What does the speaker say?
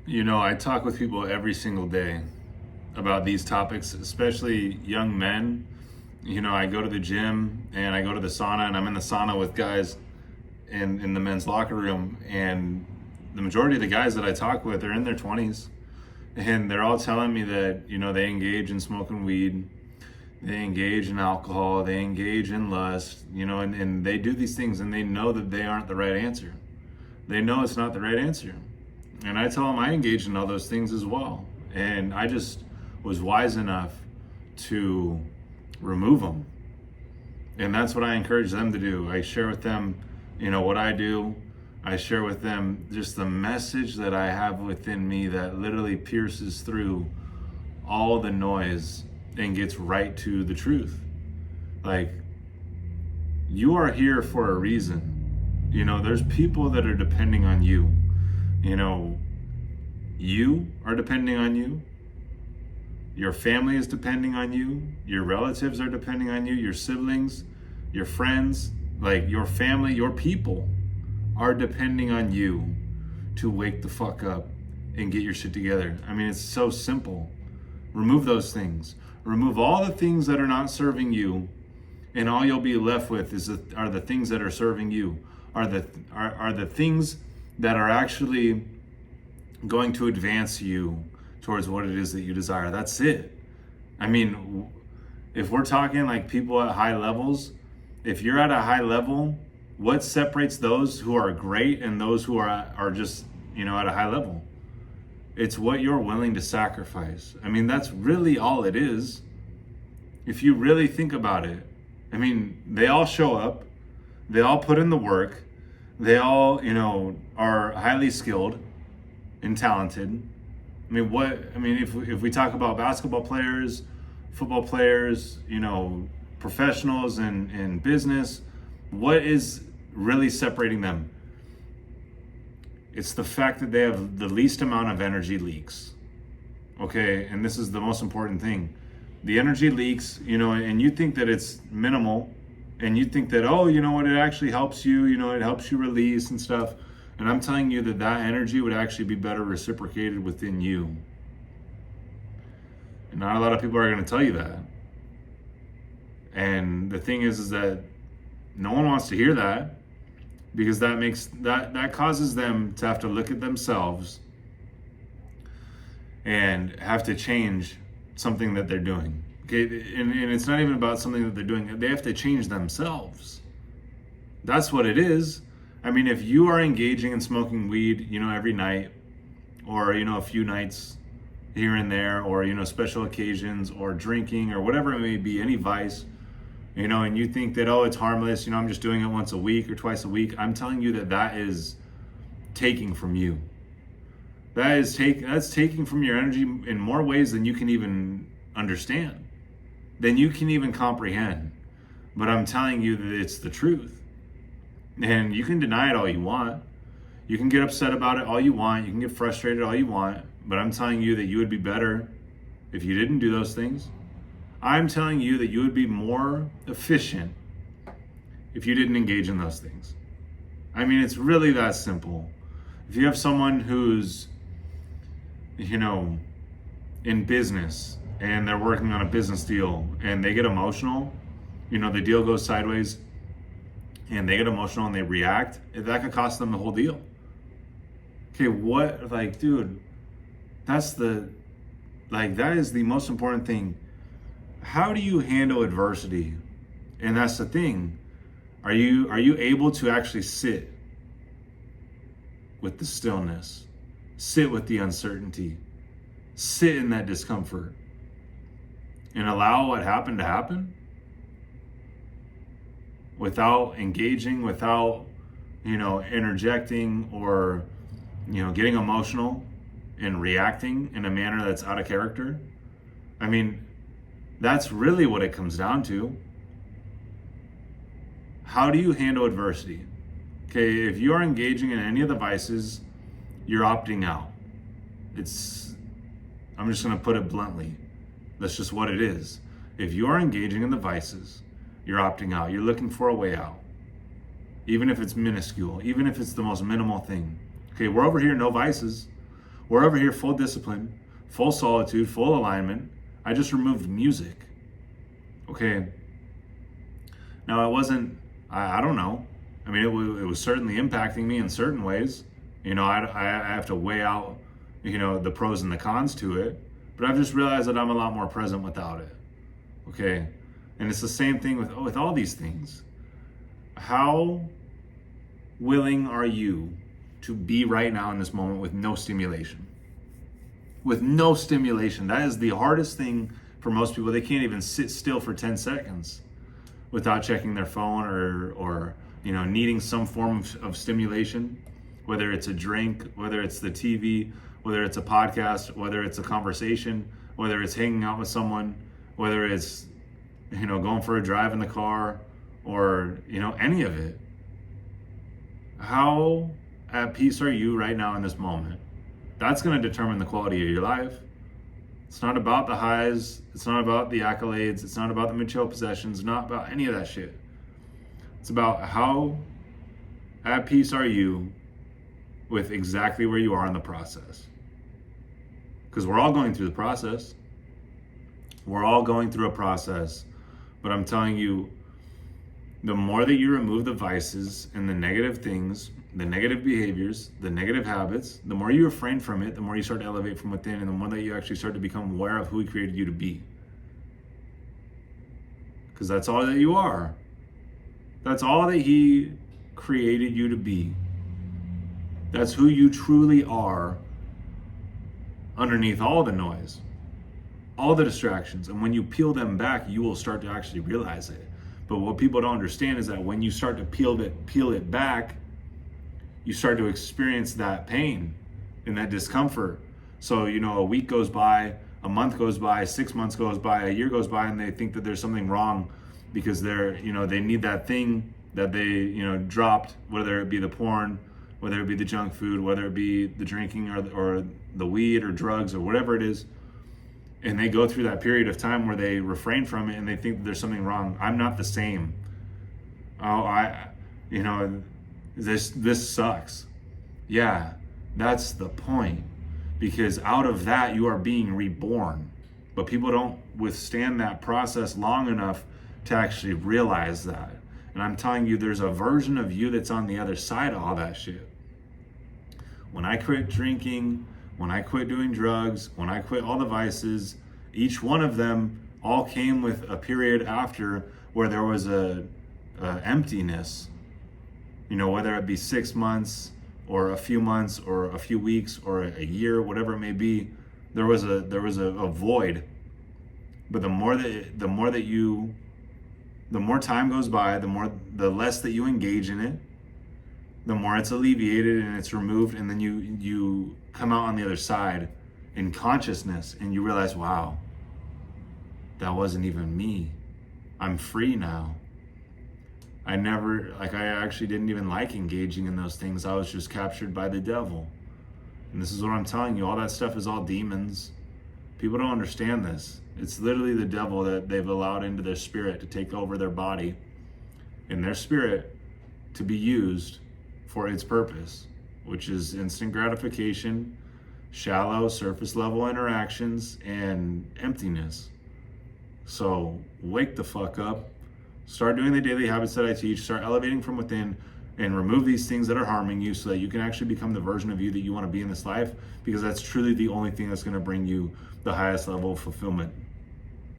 I talk with people every single day about these topics, especially young men. I go to the gym and I go to the sauna, and I'm in the sauna with guys in the men's locker room. And the majority of the guys that I talk with are in their 20s. And they're all telling me that, they engage in smoking weed, they engage in alcohol, they engage in lust, and they do these things and they know that they aren't the right answer. They know it's not the right answer. And I tell them I engage in all those things as well. And I just was wise enough to remove them. And that's what I encourage them to do. I share with them, what I do. I share with them just the message that I have within me that literally pierces through all the noise and gets right to the truth. Like, you are here for a reason. There's people that are depending on you. You are depending on you. Your family is depending on you. Your relatives are depending on you. Your siblings, your friends, like your family, your people are depending on you to wake the fuck up and get your shit together. I mean, it's so simple. Remove those things. Remove all the things that are not serving you, and all you'll be left with are the things that are serving you. Are the things that are actually going to advance you towards what it is that you desire. That's it. I mean, if we're talking like people at high levels, if you're at a high level, what separates those who are great and those who are just, at a high level? It's what you're willing to sacrifice. I mean, that's really all it is. If you really think about it, I mean, they all show up, they all put in the work, they all, are highly skilled and talented. If we talk about basketball players, football players, professionals in business, what is really separating them? It's the fact that they have the least amount of energy leaks. Okay, and this is the most important thing. The energy leaks, and you think that it's minimal, and you think that, it actually helps you, it helps you release and stuff. And I'm telling you that energy would actually be better reciprocated within you. And not a lot of people are going to tell you that. And the thing is that no one wants to hear that, because that causes them to have to look at themselves and have to change something that they're doing. Okay, and it's not even about something that they're doing. They have to change themselves. That's what it is. I mean, if you are engaging in smoking weed, every night, or, a few nights here and there, or, special occasions, or drinking, or whatever it may be, any vice, and you think that, it's harmless, I'm just doing it once a week or twice a week, I'm telling you that is taking from you. That's taking from your energy in more ways than you can even understand, than you can even comprehend. But I'm telling you that it's the truth. And you can deny it all you want. You can get upset about it all you want. You can get frustrated all you want. But I'm telling you that you would be better if you didn't do those things. I'm telling you that you would be more efficient if you didn't engage in those things. I mean, it's really that simple. If you have someone who's, in business and they're working on a business deal and they get emotional, the deal goes sideways, and they get emotional and they react, that could cost them the whole deal. Okay, dude, that is the most important thing. How do you handle adversity? And that's the thing. Are you able to actually sit with the stillness, sit with the uncertainty, sit in that discomfort, and allow what happened to happen? Without engaging, without, interjecting or, getting emotional and reacting in a manner that's out of character. I mean, that's really what it comes down to. How do you handle adversity? Okay, if you are engaging in any of the vices, you're opting out. I'm just going to put it bluntly. That's just what it is. If you are engaging in the vices, you're opting out. You're looking for a way out. Even if it's minuscule, even if it's the most minimal thing. Okay, we're over here, no vices. We're over here full discipline, full solitude, full alignment. I just removed music. Okay. Now it wasn't, I don't know. I mean, it was certainly impacting me in certain ways. I have to weigh out, the pros and the cons to it. But I've just realized that I'm a lot more present without it. Okay. And it's the same thing with all these things. How willing are you to be right now in this moment with no stimulation? With no stimulation. That is the hardest thing for most people. They can't even sit still for 10 seconds without checking their phone or needing some form of stimulation, whether it's a drink, whether it's the TV, whether it's a podcast, whether it's a conversation, whether it's hanging out with someone, whether it's going for a drive in the car, or any of it. How at peace are you right now in this moment? That's going to determine the quality of your life. It's not about the highs. It's not about the accolades. It's not about the material possessions. Not about any of that shit. It's about how at peace are you with exactly where you are in the process. Because we're all going through the process. We're all going through a process. But I'm telling you, the more that you remove the vices and the negative things, the negative behaviors, the negative habits, the more you refrain from it, the more you start to elevate from within, and the more that you actually start to become aware of who He created you to be. Because that's all that you are. That's all that He created you to be. That's who you truly are underneath all the noise, all the distractions. And when you peel them back, you will start to actually realize it. But what people don't understand is that when you start to peel it back, you start to experience that pain and that discomfort. So, a week goes by, a month goes by, 6 months goes by, a year goes by, and they think that there's something wrong because they need that thing that they, dropped, whether it be the porn, whether it be the junk food, whether it be the drinking or the weed or drugs or whatever it is. And they go through that period of time where they refrain from it and they think that there's something wrong. I'm not the same. This sucks. Yeah, that's the point. Because out of that, you are being reborn. But people don't withstand that process long enough to actually realize that. And I'm telling you, there's a version of you that's on the other side of all that shit. When I quit drinking, when I quit doing drugs, when I quit all the vices, each one of them all came with a period after where there was a emptiness. Whether it be 6 months or a few months or a few weeks or a year, whatever it may be, there was a void. But the more time goes by, the less that you engage in it, the more it's alleviated and it's removed, and then you come out on the other side in consciousness and you realize, wow, that wasn't even me. I'm free now. I actually didn't even like engaging in those things. I was just captured by the devil. And this is what I'm telling you, all that stuff is all demons. People don't understand this. It's literally the devil that they've allowed into their spirit to take over their body and their spirit to be used for its purpose, which is instant gratification, shallow, surface level interactions, and emptiness. So wake the fuck up. Start doing the daily habits that I teach. Start elevating from within and remove these things that are harming you so that you can actually become the version of you that you want to be in this life, because that's truly the only thing that's going to bring you the highest level of fulfillment.